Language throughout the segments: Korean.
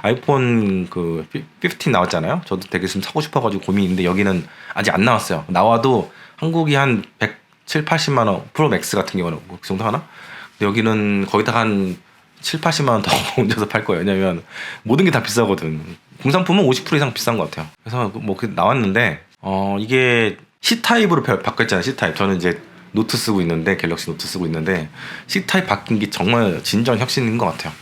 아이폰 그 15 나왔잖아요. 저도 되게 지금 사고 싶어가지고 고민인데 여기는 아직 안 나왔어요. 나와도 한국이 한 170, 80만 원 프로 맥스 같은 경우는 뭐그 정도 하나? 근데 여기는 거기다가 한 7, 80만 원 더 얹어서 팔 거예요. 왜냐면 모든 게 다 비싸거든. 공산품은 50% 이상 비싼 것 같아요. 그래서 뭐 나왔는데 이게 C 타입으로 바뀌었잖아요. C 타입. 저는 이제 노트 쓰고 있는데 갤럭시 노트 쓰고 있는데 C 타입 바뀐 게 정말 진정 혁신인 것 같아요.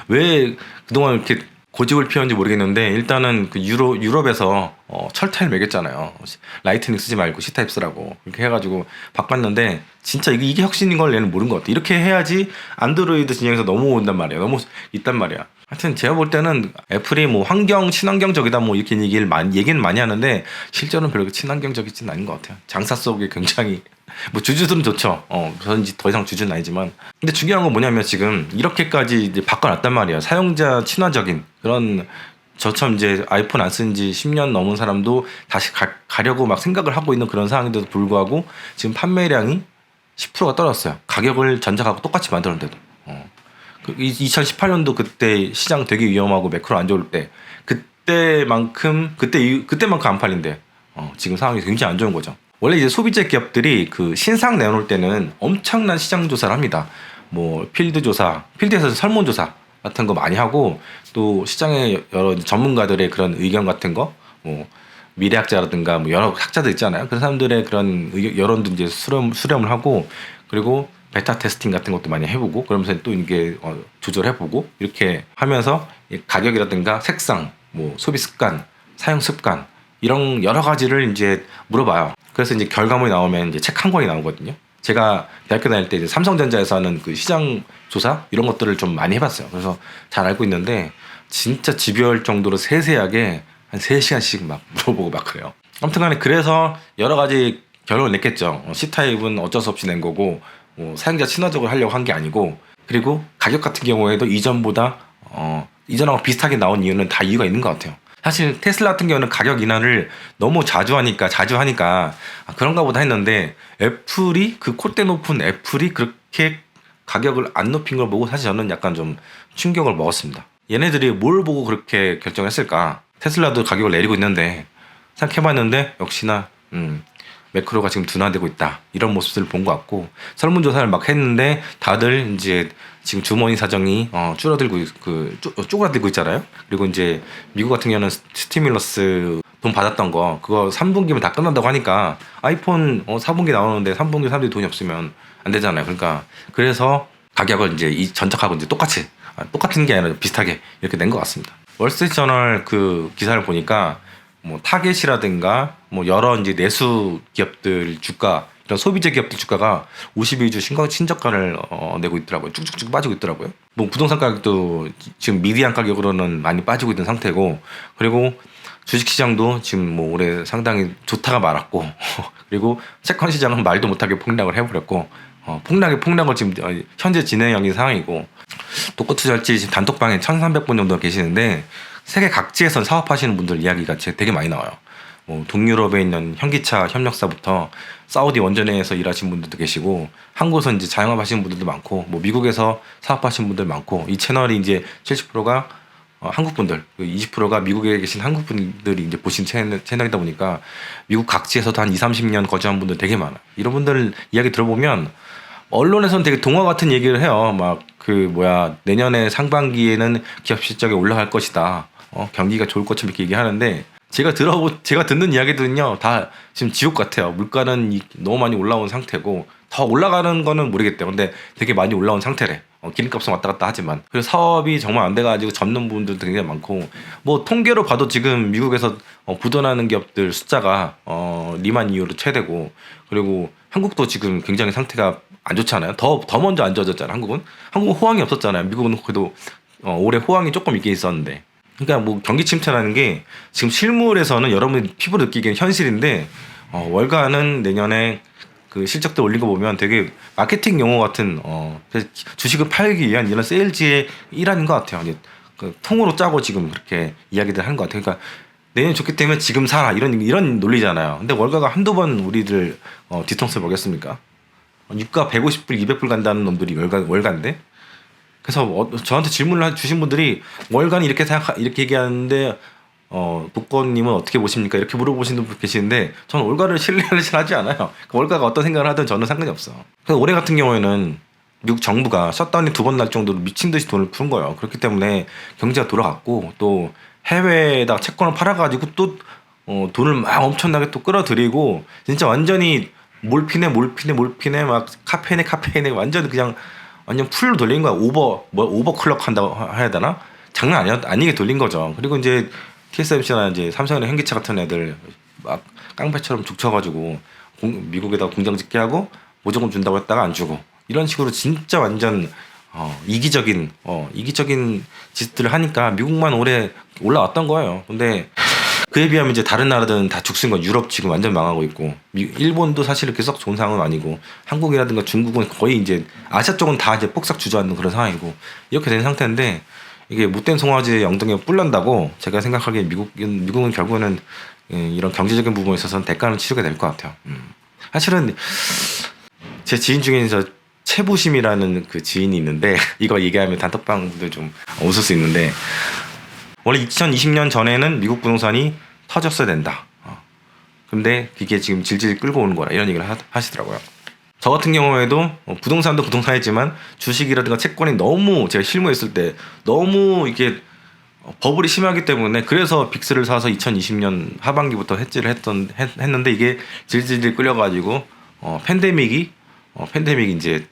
왜 그동안 이렇게 고집을 피웠는지 모르겠는데 일단은 그 유럽에서 철타입 매겼잖아요. 라이트닝 쓰지 말고 C 타입 쓰라고 이렇게 해가지고 바꿨는데 진짜 이게 혁신인 걸 얘는 모르는 것 같아. 이렇게 해야지 안드로이드 진영에서 넘어온단 말이야. 너무 있단 말이야. 하여튼 제가 볼 때는 애플이 뭐 친환경적이다 뭐 이렇게 얘기는 많이 하는데 실제로는 별로 친환경적이진 않은 것 같아요. 장사 속에 굉장히 뭐 주주들은 좋죠. 저는 이제 더 이상 주주는 아니지만. 근데 중요한 건 뭐냐면 지금 이렇게까지 이제 바꿔놨단 말이에요. 사용자 친화적인 그런 저처럼 이제 아이폰 안 쓴 지 10년 넘은 사람도 다시 가려고 막 생각을 하고 있는 그런 상황인데도 불구하고 지금 판매량이 10%가 떨어졌어요. 가격을 전작하고 똑같이 만들었는데도. 2018년도 그때 시장 되게 위험하고 매크로 안 좋을 때 그때만큼 안 팔린대. 지금 상황이 굉장히 안 좋은 거죠. 원래 이제 소비재 기업들이 그 신상 내놓을 때는 엄청난 시장 조사를 합니다. 뭐 필드에서 설문조사 같은 거 많이 하고 또 시장의 여러 전문가들의 그런 의견 같은 거, 뭐 미래학자라든가 뭐 여러 학자들 있잖아요. 그런 사람들의 그런 여론도 이제 수렴을 하고 그리고 베타 테스팅 같은 것도 많이 해보고 그러면서 또 이게 조절해보고 이렇게 하면서 가격이라든가 색상, 뭐 소비 습관, 사용 습관 이런 여러 가지를 이제 물어봐요. 그래서 이제 결과물이 나오면 이제 책 한 권이 나오거든요. 제가 대학교 다닐 때 이제 삼성전자에서 하는 그 시장 조사 이런 것들을 좀 많이 해봤어요. 그래서 잘 알고 있는데 진짜 집요할 정도로 세세하게 한 3시간씩 막 물어보고 막 그래요. 아무튼간에 그래서 여러 가지 결론을 냈겠죠. C타입은 어쩔 수 없이 낸 거고 뭐 사용자 친화적으로 하려고 한 게 아니고 그리고 가격 같은 경우에도 이전하고 비슷하게 나온 이유는 다 이유가 있는 것 같아요. 사실 테슬라 같은 경우는 가격 인하를 너무 자주 하니까 그런가 보다 했는데 애플이 그 콧대 높은 애플이 그렇게 가격을 안 높인 걸 보고 사실 저는 약간 좀 충격을 먹었습니다. 얘네들이 뭘 보고 그렇게 결정했을까? 테슬라도 가격을 내리고 있는데 생각해봤는데 역시나 매크로가 지금 둔화되고 있다 이런 모습들을 본 것 같고 설문조사를 막 했는데 다들 이제 지금 주머니 사정이 쪼그라들고 있잖아요. 그리고 이제 미국 같은 경우는 스티뮬러스 돈 받았던 거 그거 3분기면 다 끝난다고 하니까 아이폰 4분기 나오는데 3분기 사람들이 돈이 없으면 안 되잖아요. 그러니까 그래서 가격을 이제 전작하고 이제 똑같은 게 아니라 비슷하게 이렇게 낸 것 같습니다. 월스트리트저널 그 기사를 보니까 뭐 타겟이라든가 뭐 여러 이제 내수 기업들 주가 이런 소비재 기업들 주가가 52주 신저가를 내고 있더라고요. 쭉쭉쭉 빠지고 있더라고요. 뭐 부동산 가격도 지금 미디안 가격으로는 많이 빠지고 있는 상태고 그리고 주식시장도 지금 뭐 올해 상당히 좋다가 말았고 그리고 채권 시장은 말도 못하게 폭락을 해버렸고 폭락을 지금 현재 진행형인 상황이고 독거투자할지 지금 단톡방에 1,300분 정도 계시는데 세계 각지에서 사업하시는 분들 이야기가 되게 많이 나와요. 뭐 동유럽에 있는 현기차 협력사부터 사우디 원전에서 일하시는 분들도 계시고 한국에서 이제 자영업 하시는 분들도 많고 뭐 미국에서 사업하시는 분들 많고 이 채널이 이제 70%가 한국 분들, 20%가 미국에 계신 한국 분들이 이제 보신 채널이다 보니까 미국 각지에서도 한 20-30년 거주한 분들 되게 많아. 이런 분들 이야기 들어보면 언론에서는 되게 동화 같은 얘기를 해요. 막 내년에 상반기에는 기업 실적이 올라갈 것이다. 경기가 좋을 것처럼 이렇게 얘기하는데 제가 듣는 이야기들은요 다 지금 지옥 같아요. 물가는 너무 많이 올라온 상태고 더 올라가는 거는 모르겠대요. 근데 되게 많이 올라온 상태래. 기름값은 왔다 갔다 하지만 그리고 사업이 정말 안 돼가지고 접는 부분들도 굉장히 많고 뭐 통계로 봐도 지금 미국에서 부도나는 기업들 숫자가 리만 이후로 최대고 그리고 한국도 지금 굉장히 상태가 안 좋잖아요. 더 먼저 안 좋아졌잖아요. 한국은 호황이 없었잖아요. 미국은 그래도 올해 호황이 조금 있긴 있었는데 그러니까 뭐 경기 침체라는 게 지금 실물에서는 여러분이 피부로 느끼기엔 현실인데 월가는 내년에 그 실적들 올린 거 보면 되게 마케팅 용어 같은 주식을 팔기 위한 이런 세일즈의 일환인 것 같아요. 이제 그 통으로 짜고 지금 그렇게 이야기들 하는 것 같아요. 그러니까 내년 좋기 때문에 지금 사라 이런 논리잖아요. 근데 월가가 한두 번 우리들 뒤통수 먹였습니까? 유가 150불, 200불 간다는 놈들이 월가인데 그래서 저한테 질문을 주신 분들이 월간 이렇게 얘기하는데 복권님은 어떻게 보십니까? 이렇게 물어보시는 분 계시는데 저는 월가를 신뢰를 잘 하지 않아요. 월가가 어떤 생각을 하든 저는 상관이 없어. 그래서 올해 같은 경우에는 미국 정부가 셧다운이 2번 날 정도로 미친 듯이 돈을 푸는 거예요. 그렇기 때문에 경제가 돌아갔고 또 해외에다 채권을 팔아가지고 또 돈을 막 엄청나게 또 끌어들이고 진짜 완전히 몰핀에 막 카페인에 완전 그냥 완전 풀로 돌린 거야. 오버클럭 한다고 해야 되나? 장난 아니게 돌린 거죠. 그리고 이제 TSMC나 이제 삼성이나 현기차 같은 애들 막 깡패처럼 죽쳐가지고 미국에다 공장 짓게 하고 보조금 준다고 했다가 안 주고 이런 식으로 진짜 완전 이기적인 짓들을 하니까 미국만 올해 올라왔던 거예요. 근데 그에 비하면 이제 다른 나라들은 다 죽순 건 유럽 지금 완전 망하고 있고 일본도 사실 이렇게 썩 좋은 상황은 아니고 한국이라든가 중국은 거의 이제 아시아 쪽은 다 이제 폭삭 주저앉는 그런 상황이고 이렇게 된 상태인데 이게 못된 송아지의 엉덩이에 뿔난다고 제가 생각하기에 미국은 결국에는 이런 경제적인 부분에 있어서는 대가를 치르게 될 것 같아요. 사실은 제 지인 중에 저 최부심이라는 그 지인이 있는데 이거 얘기하면 단톡방 분들 좀 웃을 수 있는데 원래 2020년 전에는 미국 부동산이 터졌어야 된다. 근데 그게 지금 질질 끌고 오는 거라 이런 얘기를 하시더라고요. 저 같은 경우에도 부동산도 부동산이지만 주식이라든가 채권이 너무 제가 실무했을 때 너무 이게 버블이 심하기 때문에 그래서 빅스를 사서 2020년 하반기부터 해지를 했는데 이게 질질 끌려가지고 팬데믹이 이제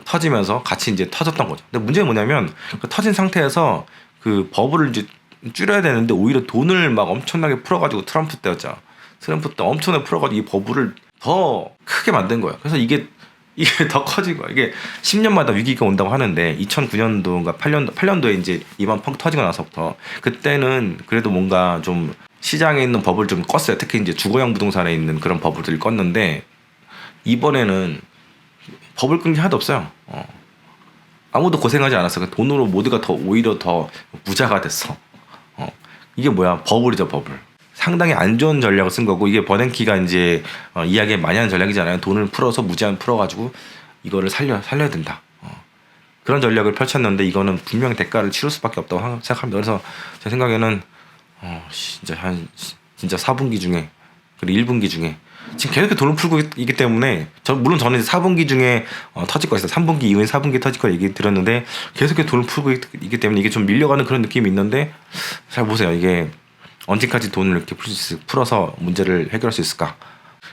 터지면서 같이 이제 터졌던 거죠. 근데 문제는 뭐냐면 그 터진 상태에서 그 버블을 이제 줄여야 되는데 오히려 돈을 막 엄청나게 풀어가지고 트럼프 때였죠. 트럼프 때 엄청나게 풀어가지고 이 버블을 더 크게 만든 거예요. 그래서 이게 더 커진 거예요. 이게 10년마다 위기가 온다고 하는데 2009년도인가 8년도에 이제 이번 펑 터지고 나서부터 그때는 그래도 뭔가 좀 시장에 있는 버블 좀 껐어요. 특히 이제 주거용 부동산에 있는 그런 버블들을 껐는데 이번에는 버블 끈 게 하나도 없어요. 아무도 고생하지 않았어. 그 돈으로 모두가 오히려 더 부자가 됐어. 이게 뭐야? 버블이죠, 버블. 상당히 안 좋은 전략을 쓴 거고 이게 버냉키가 이제 이야기 많이 하는 전략이잖아요. 돈을 풀어서 무제한 풀어가지고 이거를 살려야 된다. 그런 전략을 펼쳤는데 이거는 분명히 대가를 치를 수밖에 없다고 생각합니다. 그래서 제 생각에는 진짜 4분기 중에 그리고 1분기 중에 지금 계속 돈을 풀고 있기 때문에 물론 저는 4분기 중에 터질 거 있어요. 3분기 이후에 4분기 터질 거 얘기 들었는데 계속 돈을 풀고 있기 때문에 이게 좀 밀려가는 그런 느낌이 있는데 잘 보세요. 이게 언제까지 돈을 이렇게 풀어서 문제를 해결할 수 있을까?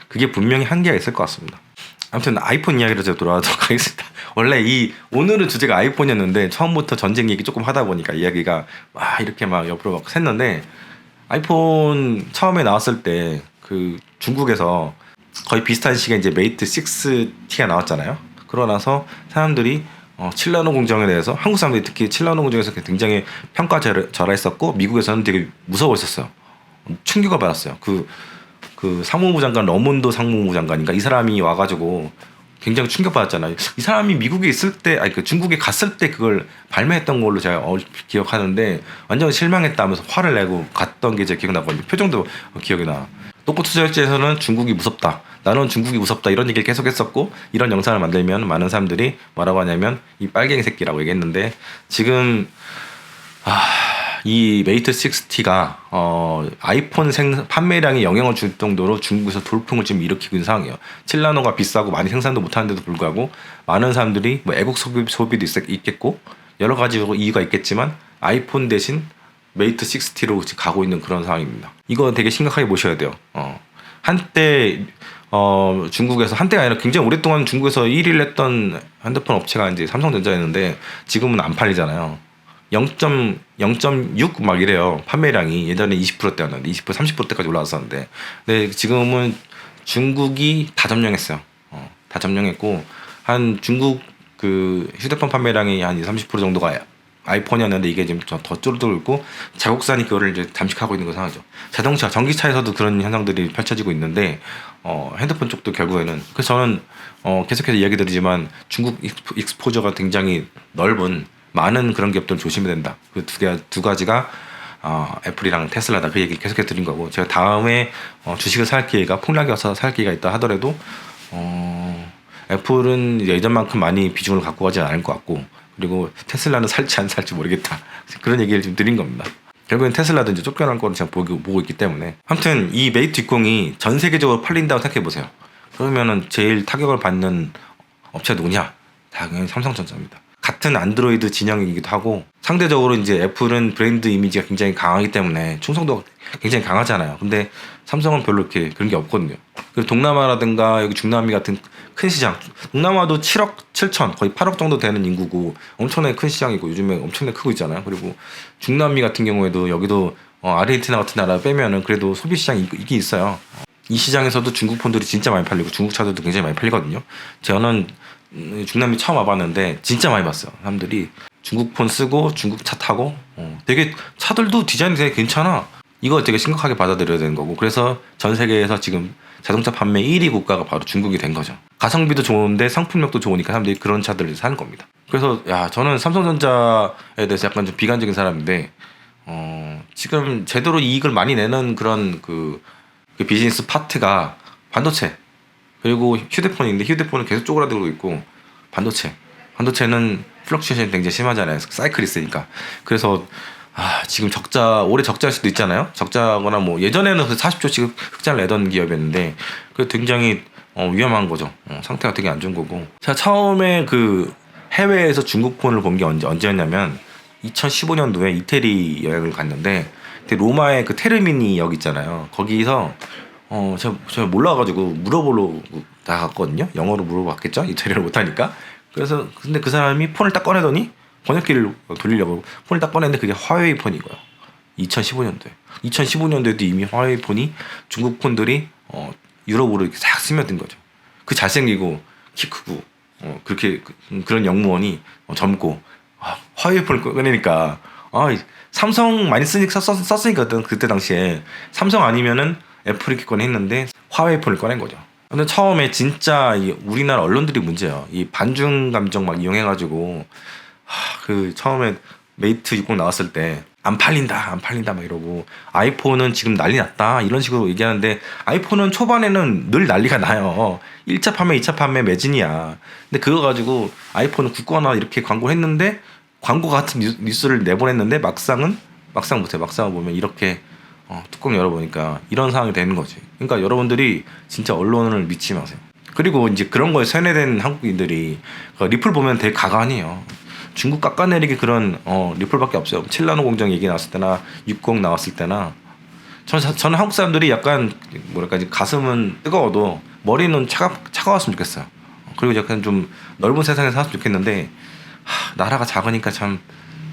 그게 분명히 한계가 있을 것 같습니다. 아무튼 아이폰 이야기로 제가 돌아가도록 하겠습니다. 원래 오늘은 주제가 아이폰이었는데 처음부터 전쟁 얘기 조금 하다 보니까 이야기가 이렇게 막 옆으로 막 샜는데 아이폰 처음에 나왔을 때 그 중국에서 거의 비슷한 시기에 이제 메이트 6T가 나왔잖아요. 그러고 나서 사람들이 7나노 공정에 대해서 한국 사람들이 특히 7나노 공정에서 굉장히 평가절하했었고 미국에서는 되게 무서워했었어요. 충격을 받았어요. 그 상무부 장관 러몬도 상무부 장관인가 이 사람이 와가지고 굉장히 충격받았잖아요. 이 사람이 미국에 있을 때 그 중국에 갔을 때 그걸 발매했던 걸로 제가 기억하는데 완전 실망했다면서 화를 내고 갔던 게 제 기억나거든요. 표정도 기억이 나. 똑꼬투절제에서는 중국이 무섭다. 나는 중국이 무섭다. 이런 얘기를 계속 했었고 이런 영상을 만들면 많은 사람들이 뭐라고 하냐면 이 빨갱이 새끼라고 얘기했는데 지금 이 메이트 6T가 아이폰 판매량에 영향을 줄 정도로 중국에서 돌풍을 지금 일으키고 있는 상황이에요. 7나노가 비싸고 많이 생산도 못하는데도 불구하고 많은 사람들이 뭐 애국 소비도 있겠고 여러 가지 이유가 있겠지만 아이폰 대신 메이트 6T로 가고 있는 그런 상황입니다. 이거 되게 심각하게 보셔야 돼요. 한때 중국에서 한때가 아니라 굉장히 오랫동안 중국에서 1위를 했던 핸드폰 업체가 이제 삼성전자였는데 지금은 안 팔리잖아요. 0.6 막 이래요. 판매량이 예전에 20%대였는데 20% 30%대까지 올라왔었는데 근데 지금은 중국이 다 점령했어요. 다 점령했고 한 중국 그 휴대폰 판매량이 한 20, 30% 정도가 아이폰이었는데 이게 지금 더 줄어들고 있고 자국산이 그거를 이제 잠식하고 있는 거 상하죠. 자동차, 전기차에서도 그런 현상들이 펼쳐지고 있는데 핸드폰 쪽도 결국에는 그래서 저는 계속해서 이야기 드리지만 중국 익스포저가 굉장히 넓은 많은 그런 기업들은 조심해야 된다. 그 두 가지가 애플이랑 테슬라다. 그 얘기를 계속해서 드린 거고 제가 다음에 주식을 살 기회가 폭락이 와서 살 기회가 있다 하더라도 애플은 예전만큼 많이 비중을 갖고 가지 않을 것 같고 그리고 테슬라는 살지 안 살지 모르겠다. 그런 얘기를 좀 드린 겁니다. 결국엔 테슬라도 이제 쫓겨날 거를 제가 보고 있기 때문에. 아무튼 이 메이트 60이 전 세계적으로 팔린다고 생각해 보세요. 그러면은 제일 타격을 받는 업체가 누구냐? 당연히 삼성전자입니다. 같은 안드로이드 진영이기도 하고, 상대적으로 이제 애플은 브랜드 이미지가 굉장히 강하기 때문에 충성도가 굉장히 강하잖아요. 근데 삼성은 별로 이렇게 그런 게 없거든요. 그리고 동남아라든가 여기 중남미 같은 큰 시장, 동남아도 7억 7천 거의 8억 정도 되는 인구고 엄청나게 큰 시장이고 요즘에 엄청나게 크고 있잖아요. 그리고 중남미 같은 경우에도 여기도 아르헨티나 같은 나라 빼면은 그래도 소비 시장이 이게 있어요. 이 시장에서도 중국 폰들이 진짜 많이 팔리고 중국 차들도 굉장히 많이 팔리거든요. 저는 중남미 처음 와봤는데 진짜 많이 봤어요. 사람들이 중국 폰 쓰고 중국 차 타고 되게 차들도 디자인이 되게 괜찮아. 이거 되게 심각하게 받아들여야 되는 거고, 그래서 전 세계에서 지금 자동차 판매 1위 국가가 바로 중국이 된 거죠. 가성비도 좋은데 상품력도 좋으니까 사람들이 그런 차들을 사는 겁니다. 그래서 저는 삼성전자에 대해서 약간 좀 비관적인 사람인데 지금 제대로 이익을 많이 내는 그런 그 비즈니스 파트가 반도체 그리고 휴대폰인데, 휴대폰은 계속 쪼그라들고 있고, 반도체는 플럭추에이션이 굉장히 심하잖아요. 사이클이 있으니까. 그래서 지금 올해 적자일 수도 있잖아요. 적자거나 뭐 예전에는 40조씩 흑자를 내던 기업이었는데 그 굉장히 위험한 거죠. 상태가 되게 안 좋은 거고. 제가 처음에 그 해외에서 중국 폰을 본 게 언제였냐면 2015년도에 이태리 여행을 갔는데, 그때 로마의 그 테르미니 역 있잖아요. 거기서 제가 몰라가지고 물어보러 나갔거든요. 영어로 물어봤겠죠? 이태리를 못하니까. 그래서 근데 그 사람이 폰을 딱 꺼내더니 번역기를 돌리려고 폰을 딱 꺼냈는데 그게 화웨이 폰이고요. 2015년도에. 2015년도에도 이미 화웨이 폰이 중국 폰들이 유럽으로 이렇게 싹 스며든 거죠. 그 잘생기고 키 크고 그렇게 그런 영무원이 젊고 화웨이 폰을 꺼내니까 삼성 많이 썼으니까 그때 당시에 삼성 아니면은 애플이 꺼냈는데 화웨이 폰을 꺼낸 거죠. 근데 처음에 진짜 우리나라 언론들이 문제예요. 이 반중 감정 막 이용해가지고 그 처음에 메이트 60 나왔을 때 안 팔린다 막 이러고, 아이폰은 지금 난리 났다 이런 식으로 얘기하는데, 아이폰은 초반에는 늘 난리가 나요. 1차 판매 2차 판매 매진이야. 근데 그거 가지고 아이폰은 굳거나 이렇게 광고를 했는데, 광고 같은 뉴스를 내보냈는데 막상은 못해. 막상은 보면 이렇게 뚜껑 열어보니까 이런 상황이 되는 거지. 그러니까 여러분들이 진짜 언론을 믿지 마세요. 그리고 이제 그런 거에 세뇌된 한국인들이 리플 보면 되게 가관이에요. 중국 깎아내리기 그런 리플밖에 없어요. 칠라노 공정 얘기 나왔을 때나 60 나왔을 때나 저는 한국 사람들이 약간 뭐랄까 가슴은 뜨거워도 머리는 차가웠으면 좋겠어요. 그리고 약간 좀 넓은 세상에 살았으면 좋겠는데 나라가 작으니까 참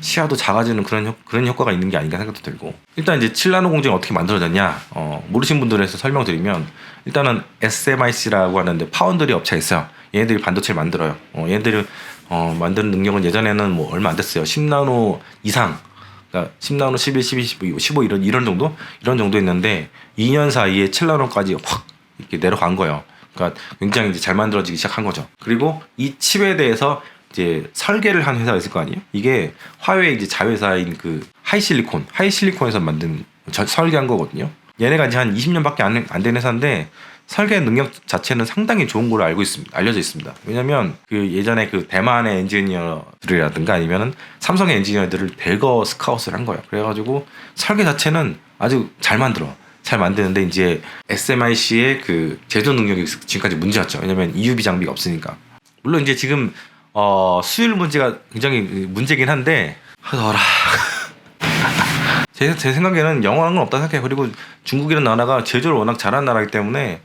시야도 작아지는 그런 효과가 있는 게 아닌가 생각도 들고. 일단 이제 칠라노 공정이 어떻게 만들어졌냐 모르신 분들에서 설명드리면, 일단은 SMIC라고 하는데 파운드리 업체가 있어요. 얘네들이 반도체를 만들어요. 얘네들이 만드는 능력은 예전에는 뭐 얼마 안 됐어요. 10나노 이상, 그러니까 10나노, 11, 12, 15 이런 정도 있는데 2년 사이에 7나노까지 확 이렇게 내려간 거예요. 그러니까 굉장히 이제 잘 만들어지기 시작한 거죠. 그리고 이 칩에 대해서 이제 설계를 한 회사가 있을 거 아니에요? 이게 화웨이 이제 자회사인 그 하이실리콘에서 만든 설계한 거거든요. 얘네가 이제 한 20년밖에 안 된 회사인데 설계 능력 자체는 상당히 좋은 걸로 알려져 있습니다. 왜냐면 그 예전에 그 대만의 엔지니어들이라든가 아니면은 삼성의 엔지니어들을 대거 스카웃을 한 거예요. 그래가지고 설계 자체는 아주 잘 만드는데 이제 SMIC의 그 제조 능력이 지금까지 문제였죠. 왜냐면 EUV 장비가 없으니까. 물론 이제 지금 수율 문제가 굉장히 문제긴 한데 제 생각에는 영원한 건 없다 생각해요. 그리고 중국이라는 나라가 제조를 워낙 잘하는 나라이기 때문에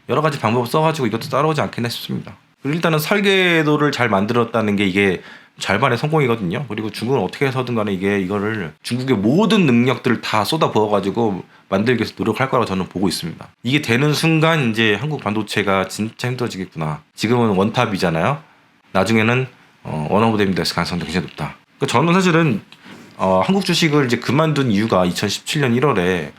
여러 가지 방법을 써가지고 이것도 따라오지 않겠나 싶습니다. 그리고 일단은 설계도를 잘 만들었다는 게 이게 절반의 성공이거든요. 그리고 중국은 어떻게 해서든 간에 이거를 중국의 모든 능력들을 다 쏟아 부어가지고 만들기 위해서 노력할 거라고 저는 보고 있습니다. 이게 되는 순간 이제 한국 반도체가 진짜 힘들어지겠구나. 지금은 원탑이잖아요. 나중에는 원오브댐이 될 가능성도 굉장히 높다. 그러니까 저는 사실은 한국 주식을 이제 그만둔 이유가 2017년 1월에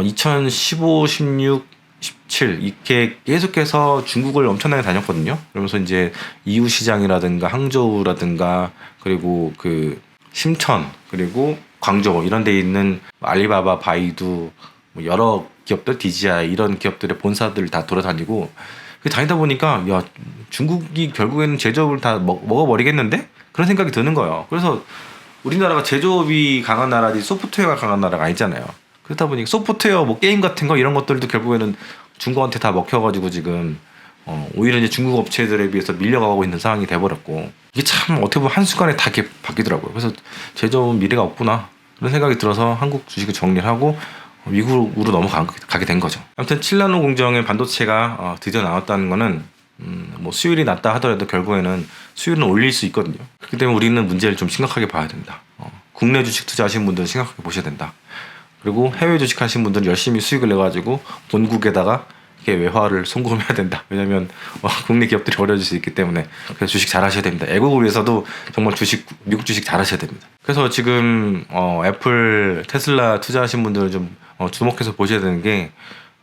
2015, 16, 17 이렇게 계속해서 중국을 엄청나게 다녔거든요. 그러면서 이제 이웃 시장이라든가 항저우라든가 그리고 그 심천 그리고 광저우 이런 데 있는 알리바바, 바이두 뭐 여러 기업들, DJI 이런 기업들의 본사들 다 돌아다니고 다니다 보니까 야 중국이 결국에는 제조업을 다 먹어버리겠는데? 그런 생각이 드는 거예요. 그래서 우리나라가 제조업이 강한 나라지 소프트웨어가 강한 나라가 아니잖아요. 그렇다 보니 소프트웨어 뭐 게임 같은 거 이런 것들도 결국에는 중국한테 다 먹혀가지고 지금 오히려 이제 중국 업체들에 비해서 밀려가고 있는 상황이 돼버렸고 이게 참 어떻게 보면 한순간에 다 이렇게 바뀌더라고요. 그래서 제조업은 미래가 없구나 그런 생각이 들어서 한국 주식을 정리를 하고 미국으로 넘어가게 된 거죠. 아무튼 7나노 공정의 반도체가 드디어 나왔다는 거는 뭐 수율이 낮다 하더라도 결국에는 수율은 올릴 수 있거든요. 그렇기 때문에 우리는 문제를 좀 심각하게 봐야 된다. 국내 주식 투자하시는 분들은 심각하게 보셔야 된다. 그리고 해외 주식 하시는 분들은 열심히 수익을 내가지고 본국에다가 이렇게 외화를 송금해야 된다. 왜냐하면 국내 기업들이 어려질 수 있기 때문에 그래서 주식 잘 하셔야 됩니다. 애국을 위해서도 정말 미국 주식 잘 하셔야 됩니다. 그래서 지금 애플, 테슬라 투자하신 분들은 좀 주목해서 보셔야 되는 게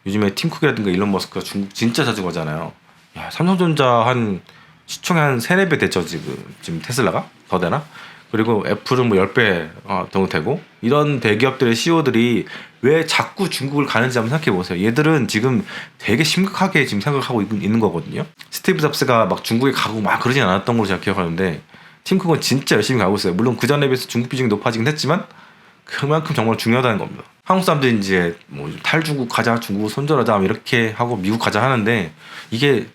요즘에 팀쿡이라든가 일론 머스크가 중국 진짜 자주 가잖아요. 야, 삼성전자 한 시총이 한 3-4배 됐죠 지금 테슬라가 더 되나? 그리고 애플은 뭐 10배 정도 되고 이런 대기업들의 CEO들이 왜 자꾸 중국을 가는지 한번 생각해 보세요. 얘들은 지금 되게 심각하게 지금 생각하고 있는 거거든요. 스티브 잡스가 막 중국에 가고 막 그러진 않았던 걸로 제가 기억하는데 팀쿡은 진짜 열심히 가고 있어요. 물론 그 전에 비해서 중국 비중이 높아지긴 했지만 그만큼 정말 중요하다는 겁니다. 한국 사람들이 이제 뭐 탈중국 가자, 중국 손절하자 이렇게 하고 미국 가자 하는데 이게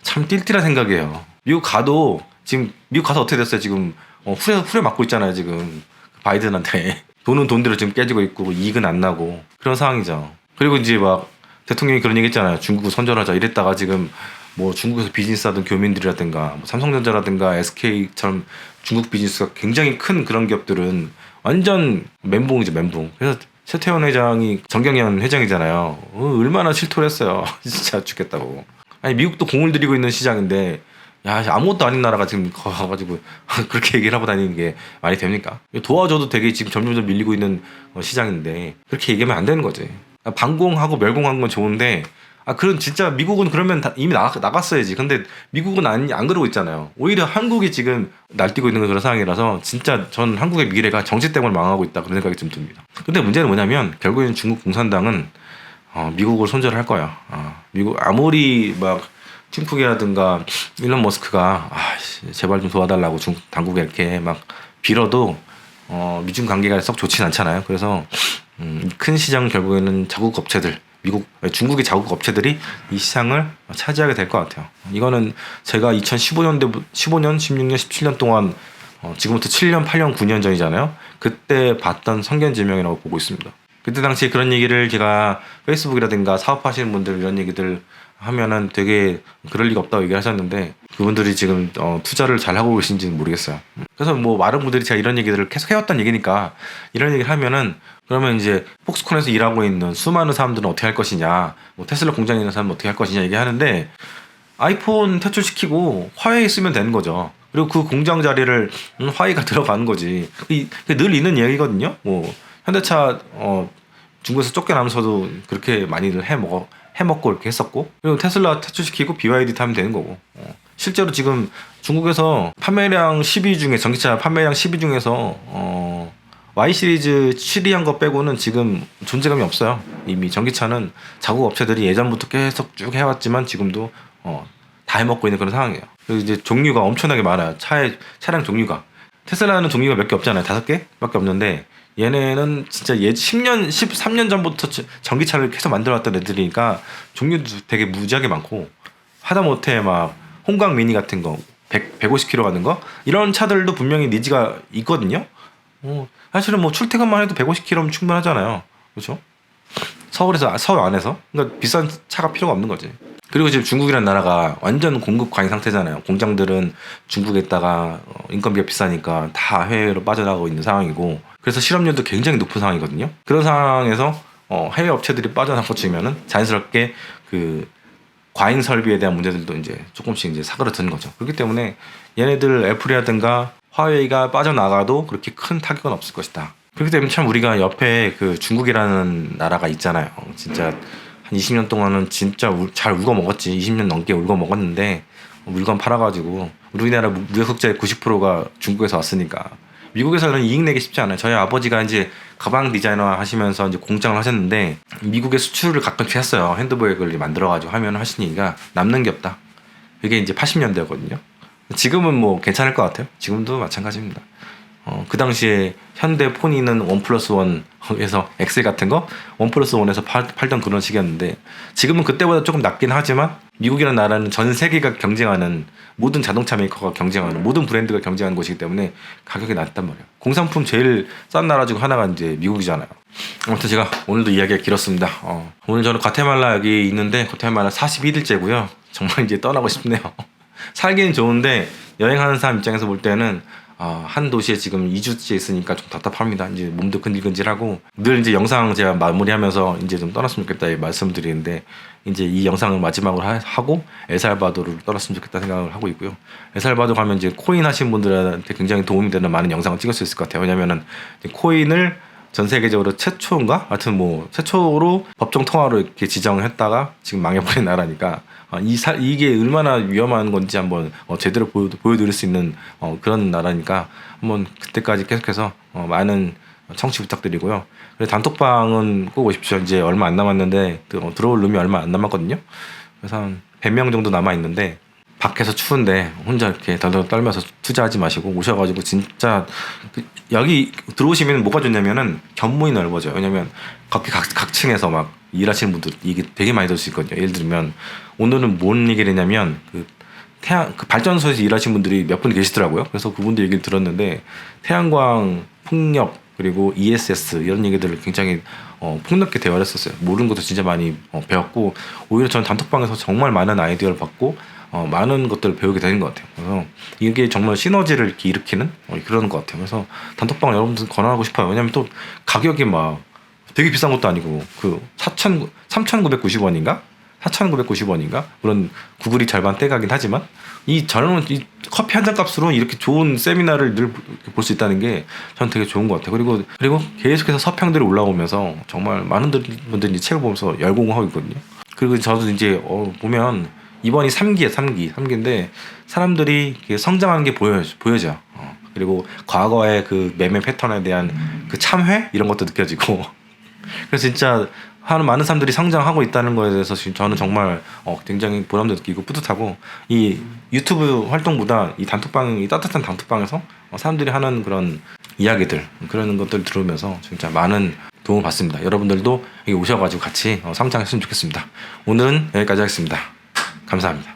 참 띨띨한 생각이에요. 미국 가도 지금 미국 가서 어떻게 됐어요? 지금 후레 맞고 있잖아요. 지금 바이든한테 돈은 돈대로 지금 깨지고 있고 이익은 안 나고 그런 상황이죠. 그리고 이제 막 대통령이 그런 얘기 했잖아요. 중국을 선전하자 이랬다가 지금 뭐 중국에서 비즈니스 하던 교민들이라든가 뭐 삼성전자라든가 SK처럼 중국 비즈니스가 굉장히 큰 그런 기업들은 완전 멘붕이죠, 멘붕. 그래서 최태원 회장이 정경련 회장이잖아요. 얼마나 실토를 했어요. 진짜 죽겠다고. 아니 미국도 공을 들이고 있는 시장인데 야 아무것도 아닌 나라가 지금 가가지고 그렇게 얘기를 하고 다니는 게 말이 됩니까? 도와줘도 되게 지금 점점 밀리고 있는 시장인데 그렇게 얘기하면 안 되는 거지. 반공하고 멸공한 건 좋은데 그런 진짜 미국은 그러면 이미 나갔어야지. 근데 미국은 안 그러고 있잖아요. 오히려 한국이 지금 날뛰고 있는 그런 상황이라서 진짜 전 한국의 미래가 정치 때문에 망하고 있다 그런 생각이 좀 듭니다. 근데 문제는 뭐냐면 결국에는 중국 공산당은 미국을 손절할 거야. 미국 아무리 막 팀쿡이라든가 일론 머스크가 제발 좀 도와달라고 중국 당국에 이렇게 막 빌어도 미중 관계가 썩 좋진 않잖아요. 그래서 큰 시장 결국에는 자국 업체들 중국의 자국 업체들이 이 시장을 차지하게 될 것 같아요. 이거는 제가 2015년, 16년, 17년 동안 지금부터 7년, 8년, 9년 전이잖아요. 그때 봤던 성견지명이라고 보고 있습니다. 그때 당시에 그런 얘기를 제가 페이스북이라든가 사업하시는 분들 이런 얘기들 하면은 되게 그럴 리가 없다고 얘기를 하셨는데 그분들이 지금 투자를 잘 하고 계신지는 모르겠어요. 그래서 뭐 많은 분들이 제가 이런 얘기들을 계속 해왔던 얘기니까 이런 얘기를 하면은 그러면 이제 폭스콘에서 일하고 있는 수많은 사람들은 어떻게 할 것이냐, 뭐 테슬라 공장에 있는 사람은 어떻게 할 것이냐 얘기하는데 아이폰 퇴출시키고 화웨이 쓰면 되는 거죠. 그리고 그 공장 자리를 화웨이가 들어가는 거지. 늘 있는 얘기거든요. 뭐 현대차 중국에서 쫓겨나면서도 그렇게 많이들 해먹고 이렇게 했었고 그리고 테슬라 퇴출시키고 BYD 타면 되는 거고 실제로 지금 중국에서 판매량 10위 중에 전기차 판매량 10위 중에서 Y 시리즈 7위 거 빼고는 지금 존재감이 없어요. 이미 전기차는 자국 업체들이 예전부터 계속 쭉 해왔지만 지금도 다 해먹고 있는 그런 상황이에요. 그리고 이제 종류가 엄청나게 많아요. 차량 종류가 테슬라는 종류가 몇 개 없잖아요. 5개밖에 없는데 얘네는 진짜 13년 전부터 전기차를 계속 만들어왔던 애들이니까 종류도 되게 무지하게 많고 하다못해 막 홍강 미니 같은 거 150km 가는 거 이런 차들도 분명히 니즈가 있거든요. 사실은 뭐 출퇴근만 해도 150km면 충분하잖아요. 그렇죠? 서울 안에서 그러니까 비싼 차가 필요가 없는 거지. 그리고 지금 중국이라는 나라가 완전 공급 과잉 상태잖아요. 공장들은 중국에다가 인건비가 비싸니까 다 해외로 빠져나가고 있는 상황이고 그래서 실업률도 굉장히 높은 상황이거든요. 그런 상황에서 해외 업체들이 빠져나가고 지면은 자연스럽게 그 과잉 설비에 대한 문제들도 이제 조금씩 이제 사그러드는 거죠. 그렇기 때문에 얘네들 애플이라든가 화웨이가 빠져나가도 그렇게 큰 타격은 없을 것이다. 그렇기 때문에 참 우리가 옆에 그 중국이라는 나라가 있잖아요. 진짜 한 20년 동안은 진짜 잘 울고 먹었지. 20년 넘게 울고 먹었는데 물건 팔아가지고 우리나라 무역 적자의 90%가 중국에서 왔으니까 미국에서는 이익 내기 쉽지 않아요. 저희 아버지가 이제 가방 디자이너 하시면서 이제 공장을 하셨는데 미국에 수출을 가끔씩 했어요. 핸드백을 만들어가지고 하면 하시니까 남는 게 없다. 그게 이제 80년대거든요. 지금은 뭐 괜찮을 것 같아요. 지금도 마찬가지입니다. 그 당시에 현대폰이는 원 플러스 원에서 엑셀 같은 거 원 플러스 원에서 팔던 그런 시기였는데 지금은 그때보다 조금 낮긴 하지만 미국이라는 나라는 전 세계가 경쟁하는 모든 자동차 메이커가 경쟁하는 모든 브랜드가 경쟁하는 곳이기 때문에 가격이 낮단 말이에요. 공산품 제일 싼 나라 중 하나가 이제 미국이잖아요. 아무튼 제가 오늘도 이야기가 길었습니다. 오늘 저는 과테말라 여기 있는데 과테말라 41일째고요. 정말 이제 떠나고 싶네요. 살기는 좋은데 여행하는 사람 입장에서 볼 때는 한 도시에 지금 2주째 있으니까 좀 답답합니다. 이제 몸도 근질근질하고 늘 이제 영상 제가 마무리하면서 이제 좀 떠났으면 좋겠다 말씀드리는데 이제 이 영상을 마지막으로 하고 엘살바도르를 떠났으면 좋겠다 생각을 하고 있고요. 엘살바도르 가면 이제 코인 하신 분들한테 굉장히 도움이 되는 많은 영상을 찍을 수 있을 것 같아요. 왜냐면은 코인을 전 세계적으로 최초인가? 하여튼 뭐 최초로 법정 통화로 이렇게 지정을 했다가 지금 망해버린 나라니까 이게 얼마나 위험한 건지 한번 제대로 보여드릴 수 있는 그런 나라니까 한번 그때까지 계속해서 많은 청취 부탁드리고요. 그리고 단톡방은 꼭 오십시오. 이제 얼마 안 남았는데 들어올 룸이 얼마 안 남았거든요. 그래서 한 100명 정도 남아있는데 밖에서 추운데 혼자 이렇게 덜덜 떨면서 투자하지 마시고 오셔가지고 진짜 여기 들어오시면 뭐가 좋냐면은 견문이 넓어져요. 왜냐면 각 층에서 막 일하시는 분들 이게 되게 많이 들을 수 있거든요. 예를 들면 오늘은 뭔 얘기를 했냐면 그 발전소에서 일하시는 분들이 몇 분 계시더라고요. 그래서 그분들 얘기를 들었는데 태양광 풍력 그리고 ESS 이런 얘기들을 굉장히 폭넓게 대화를 했었어요. 모르는 것도 진짜 많이 배웠고 오히려 저는 단톡방에서 정말 많은 아이디어를 받고 많은 것들을 배우게 되는 것 같아요. 그래서 이게 정말 시너지를 이렇게 일으키는 그런 것 같아요. 그래서 단톡방 여러분들 권하고 싶어요. 왜냐면 또 가격이 막 되게 비싼 것도 아니고 그 3,990원인가? 4,990원인가? 물론 구글이 절반 떼가긴 하지만 이 커피 한 잔 값으로 이렇게 좋은 세미나를 늘 볼 수 있다는 게 저는 되게 좋은 것 같아요. 그리고 계속해서 서평들이 올라오면서 정말 많은 분들이 책을 보면서 열공하고 있거든요. 그리고 저도 이제 보면 이번이 3기인데 사람들이 성장하는 게 보여져요. 그리고 과거의 그 매매 패턴에 대한 그 참회 이런 것도 느껴지고 그래서 진짜 많은 사람들이 성장하고 있다는 거에 대해서 저는 정말 굉장히 보람도 느끼고 뿌듯하고 이 유튜브 활동보다 이 따뜻한 단톡방에서 사람들이 하는 그런 이야기들 그런 것들 들으면서 진짜 많은 도움을 받습니다. 여러분들도 여기 오셔가지고 같이 성장했으면 좋겠습니다. 오늘은 여기까지 하겠습니다. 감사합니다.